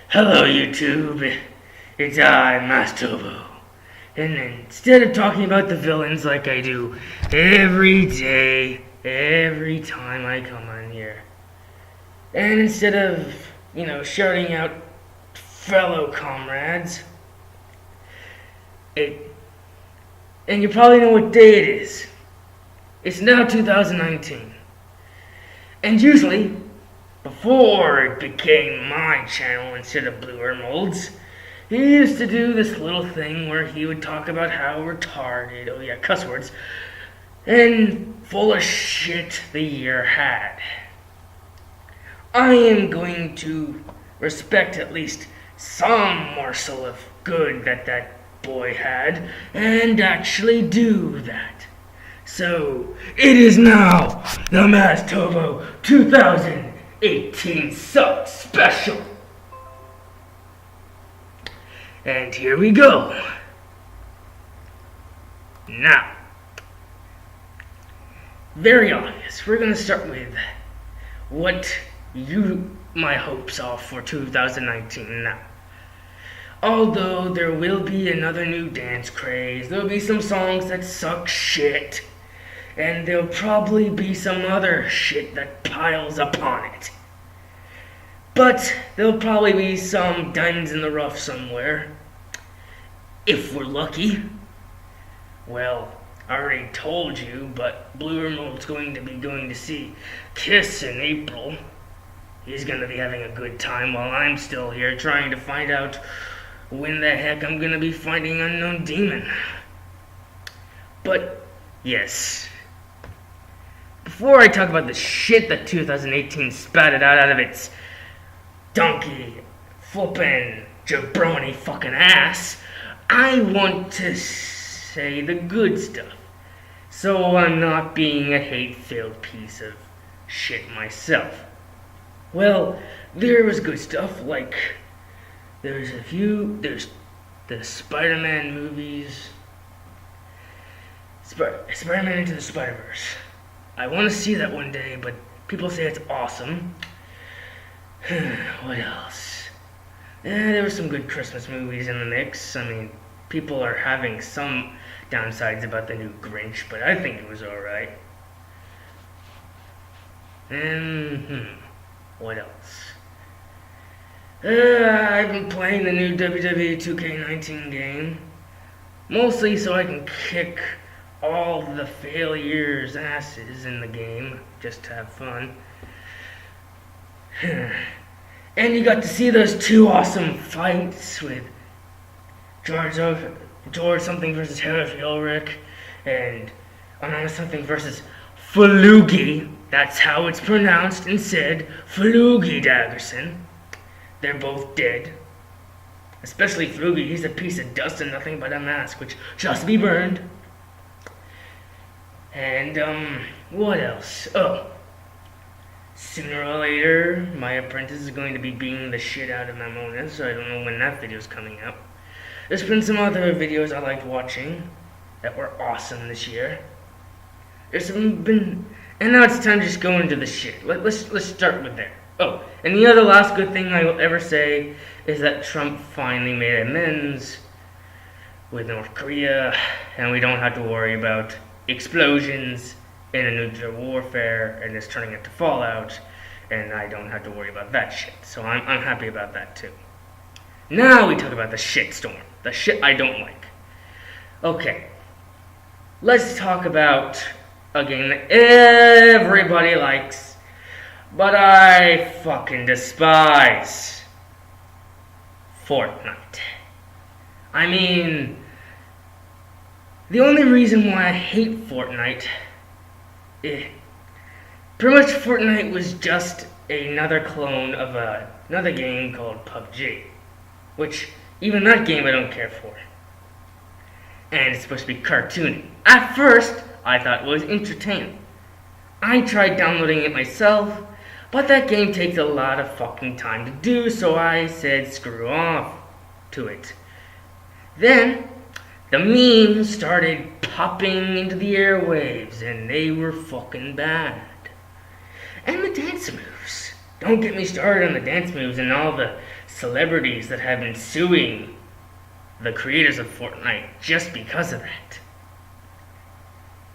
Hello YouTube, it's I, Mastovo. And instead of talking about the villains like I do every day, every time I come on here, and instead of, shouting out fellow comrades, and you probably know what day it is. It's now 2019. And usually, before it became my channel instead of Blue Emerald's, he used to do this little thing where he would talk about how retarded, cuss words, and full of shit the year had. I am going to respect at least some morsel of good that boy had, and actually do that. So, it is now the Mastovo 2018 Sub Special. And here we go. Now, very obvious. We're going to start with what my hopes are for 2019 now. Although there will be another new dance craze, there'll be some songs that suck shit, and there'll probably be some other shit that piles upon it. But there'll probably be some diamonds in the rough somewhere, if we're lucky. Well, I already told you, but Blue Emerald's going to see Kiss in April. He's going to be having a good time while I'm still here trying to find out when the heck I'm going to be fighting Unknown Demon. But, yes. Before I talk about the shit that 2018 spatted out of its donkey flippin' jabroni fucking ass, I want to say the good stuff, so I'm not being a hate-filled piece of shit myself. Well, there was good stuff, like there's the Spider-Man movies, Spider-Man Into the Spider-Verse. I want to see that one day, but people say it's awesome. What else? There were some good Christmas movies in the mix. I mean, people are having some downsides about the new Grinch, but I think it was alright. What else? I've been playing the new WWE 2K19 game, mostly so I can kick all the failures' asses in the game, just to have fun. And you got to see those two awesome fights with George something versus Harry Ulrich, and Anonymous something versus Falugi. That's how it's pronounced and said, Falugi Daggerson. They're both dead. Especially Falugi, he's a piece of dust and nothing but a mask, which just be burned. And, what else? Oh, sooner or later, my apprentice is going to be beating the shit out of Mamona, so I don't know when that video's coming out. There's been some other videos I liked watching that were awesome this year. And now it's time to just go into the shit. Let's start with there. Oh, and the other last good thing I will ever say is that Trump finally made amends with North Korea, and we don't have to worry about explosions in a nuclear warfare and it's turning into fallout, and I don't have to worry about that shit. So I'm happy about that too. Now we talk about the shitstorm, the shit I don't like. Okay, let's talk about a game that everybody likes, but I fucking despise. Fortnite. I mean, the only reason why I hate Fortnite, pretty much Fortnite was just another clone of another game called PUBG, which even that game I don't care for. And it's supposed to be cartoony. At first, I thought it was entertaining. I tried downloading it myself, but that game takes a lot of fucking time to do, so I said screw off to it. Then, the memes started popping into the airwaves, and they were fucking bad. And the dance moves. Don't get me started on the dance moves and all the celebrities that have been suing the creators of Fortnite just because of that.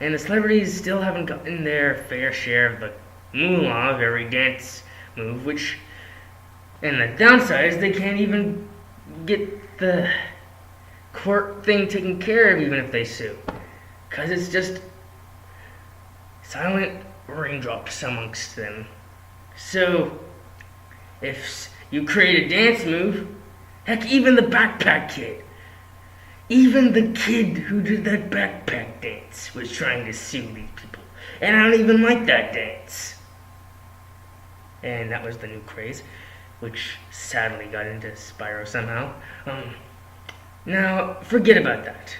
And the celebrities still haven't gotten their fair share of the moolah of every dance move, and the downside is they can't even get the court thing taken care of even if they sue. Because it's just silent raindrops amongst them. So, if you create a dance move, heck, even the backpack kid, even the kid who did that backpack dance was trying to sue these people. And I don't even like that dance. And that was the new craze, which sadly got into Spyro somehow. Now, forget about that.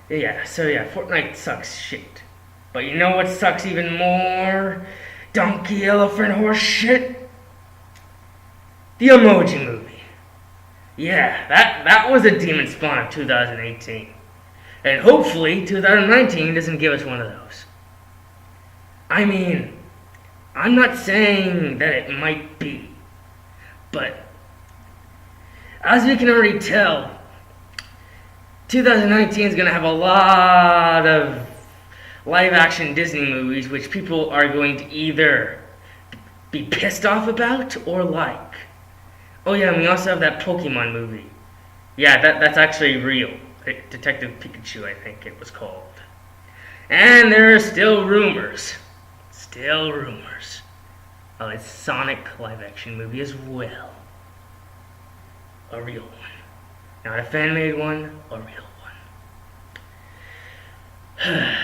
Yeah, Fortnite sucks shit. But you know what sucks even more? Donkey, elephant, horse shit? The Emoji Movie. Yeah, that was a demon spawn of 2018. And hopefully 2019 doesn't give us one of those. I mean, I'm not saying that it might be, but as we can already tell, 2019 is going to have a lot of live-action Disney movies which people are going to either be pissed off about or like. Oh yeah, and we also have that Pokemon movie. Yeah, that's actually real. Detective Pikachu, I think it was called. And there are still rumors of a Sonic live-action movie as well. A real one. Not a fan-made one, a real one.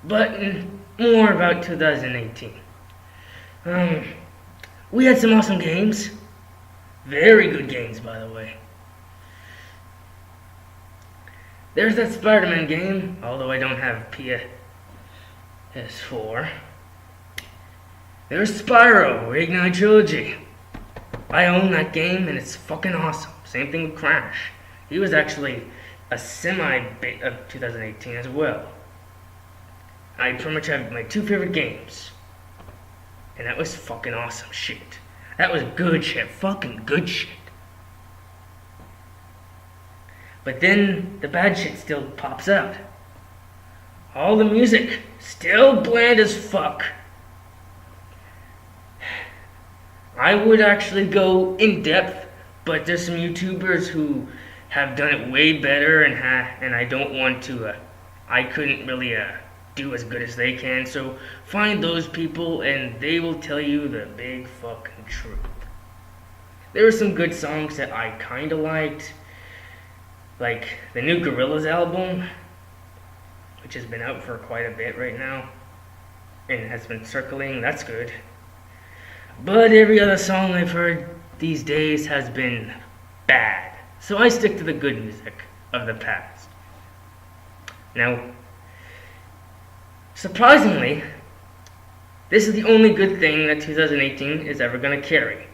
But more about 2018. We had some awesome games. Very good games, by the way. There's that Spider-Man game, although I don't have PS4. There's Spyro, Reignite Trilogy. I own that game, and it's fucking awesome. Same thing with Crash. He was actually a semi-bit of 2018 as well. I pretty much have my two favorite games. And that was fucking awesome shit. That was good shit. Fucking good shit. But then the bad shit still pops out. All the music, still bland as fuck. I would actually go in depth, but there's some YouTubers who have done it way better, and I don't want to, I couldn't really do as good as they can, so find those people and they will tell you the big fucking truth. There were some good songs that I kinda liked, like the new Gorillaz album, which has been out for quite a bit right now, and has been circling, that's good. But every other song I've heard these days has been bad, so I stick to the good music of the past. Now, surprisingly, this is the only good thing that 2018 is ever going to carry.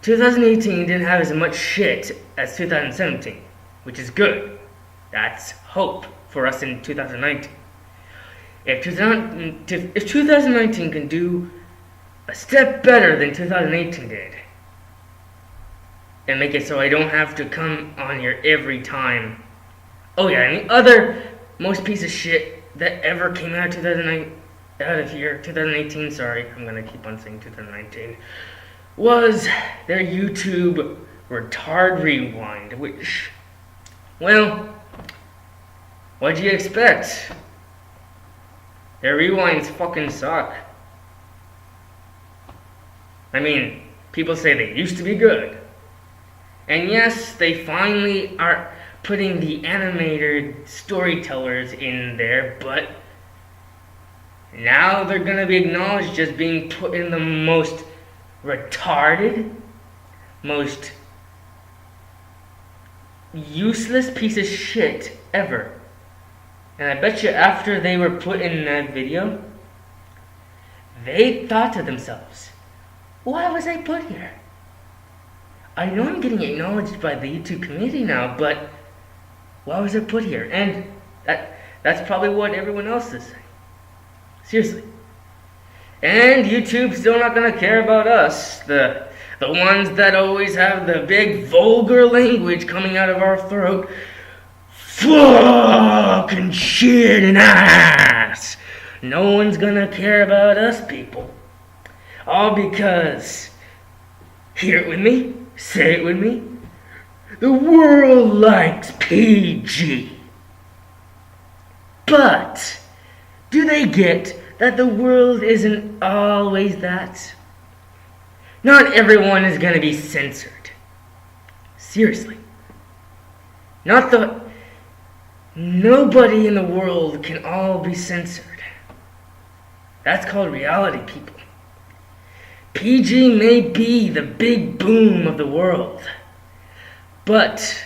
2018 didn't have as much shit as 2017, which is good. That's hope for us in 2019. If 2019 can do a step better than 2018 did, and make it so I don't have to come on here every time. Oh yeah, and the other most piece of shit that ever came out of 2018, sorry, I'm gonna keep on saying 2019, was their YouTube retard rewind, which, well, what'd you expect? Their rewinds fucking suck. I mean, people say they used to be good. And yes, they finally are putting the animated storytellers in there, but now they're gonna be acknowledged as being put in the most retarded, most useless piece of shit ever. And I bet you after they were put in that video, they thought to themselves, why was I put here? I know I'm getting acknowledged by the YouTube community now, but why was I put here? And that's probably what everyone else is saying. Seriously. And YouTube's still not gonna care about us, the ones that always have the big vulgar language coming out of our throat. Fucking shit and ass. No one's gonna care about us people. All because, hear it with me, say it with me, the world likes PG. But, do they get that the world isn't always that? Not everyone is gonna be censored. Seriously. Nobody in the world can all be censored. That's called reality, people. PG may be the big boom of the world, but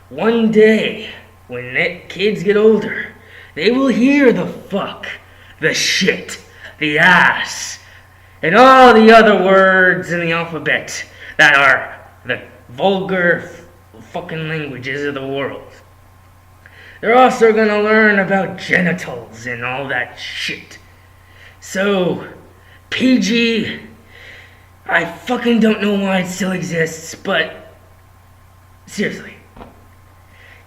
one day, when kids get older, they will hear the fuck, the shit, the ass, and all the other words in the alphabet that are the vulgar fucking languages of the world. They're also gonna learn about genitals and all that shit. So, PG, I fucking don't know why it still exists, but seriously,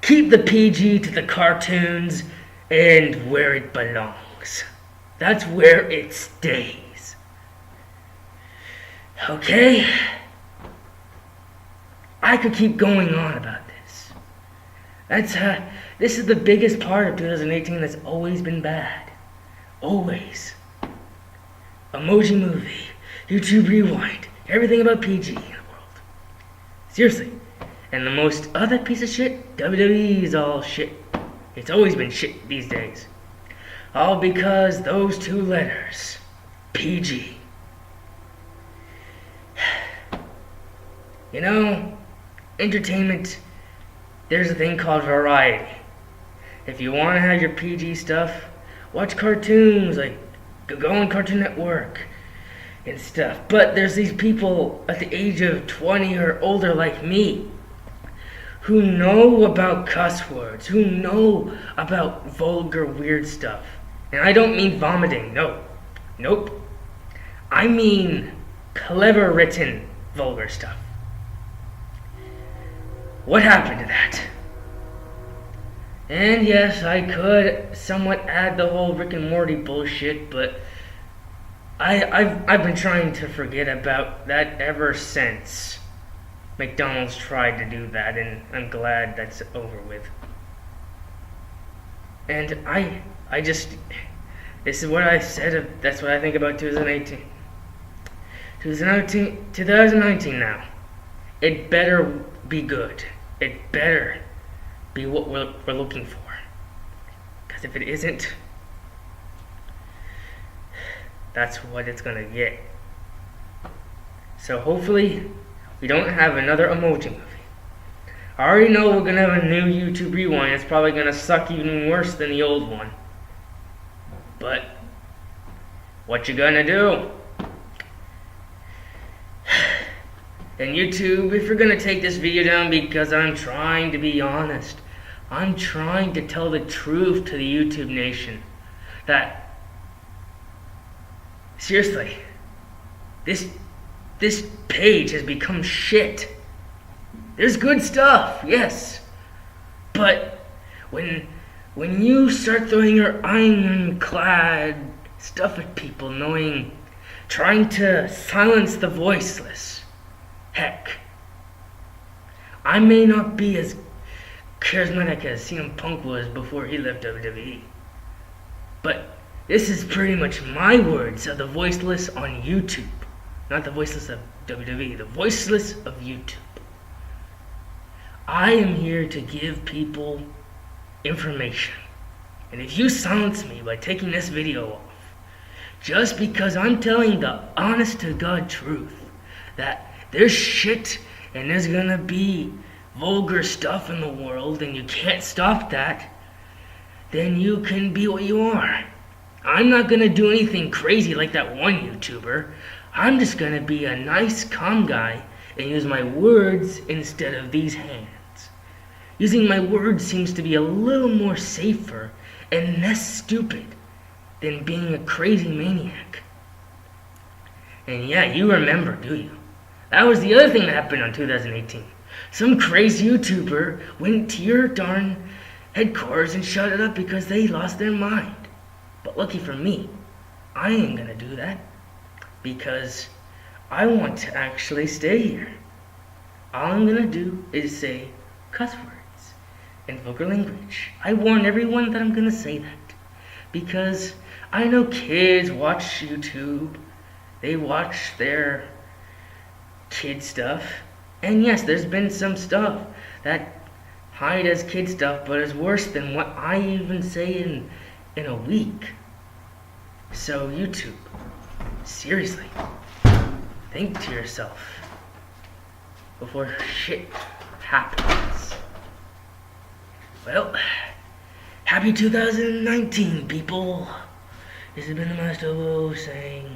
keep the PG to the cartoons and where it belongs. That's where it stays. Okay? I could keep going on about this. This is the biggest part of 2018 that's always been bad. Always. Emoji Movie, YouTube Rewind, everything about PG in the world. Seriously. And the most other piece of shit, WWE is all shit. It's always been shit these days. All because those two letters, PG. You know, entertainment, there's a thing called variety. If you want to have your PG stuff, watch cartoons, like go on Cartoon Network and stuff. But there's these people at the age of 20 or older like me who know about cuss words, who know about vulgar weird stuff. And I don't mean vomiting, no. Nope. I mean clever written vulgar stuff. What happened to that? And yes, I could somewhat add the whole Rick and Morty bullshit, but I've been trying to forget about that ever since McDonald's tried to do that, and I'm glad that's over with. And I just, this is what I said, that's what I think about 2018. 2019 now. It better be good. It better be what we're looking for. Because if it isn't, that's what it's gonna get. So hopefully, we don't have another emoji movie. I already know we're gonna have a new YouTube Rewind. It's probably gonna suck even worse than the old one. But, what you gonna do? And YouTube, if you're gonna take this video down because I'm trying to be honest, I'm trying to tell the truth to the YouTube nation. That, seriously, this page has become shit. There's good stuff, yes. But when you start throwing your ironclad stuff at people, trying to silence the voiceless, heck, I may not be as charismatic as CM Punk was before he left WWE, but this is pretty much my words of the voiceless on YouTube. Not the voiceless of WWE, the voiceless of YouTube. I am here to give people information. And if you silence me by taking this video off, just because I'm telling the honest to God truth, that there's shit and there's gonna be vulgar stuff in the world and you can't stop that, then you can be what you are. I'm not gonna do anything crazy like that one YouTuber. I'm just gonna be a nice, calm guy and use my words instead of these hands. Using my words seems to be a little more safer and less stupid than being a crazy maniac. And yeah, you remember, do you? That was the other thing that happened on 2018. Some crazy YouTuber went to your darn headquarters and shut it up because they lost their mind. But lucky for me, I ain't gonna do that. Because I want to actually stay here. All I'm gonna do is say cuss words and vulgar language. I warn everyone that I'm gonna say that. Because I know kids watch YouTube. They watch their kid stuff. And yes, there's been some stuff that hide as kid stuff, but is worse than what I even say in a week. So YouTube, seriously, think to yourself before shit happens. Well, happy 2019, people. This has been the Master Wu saying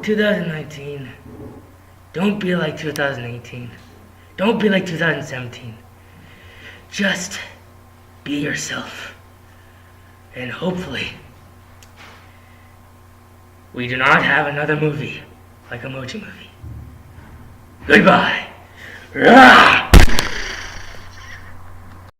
2019, don't be like 2018. Don't be like 2017. Just be yourself. And hopefully, we do not have another movie like Emoji Movie. Goodbye. Rah!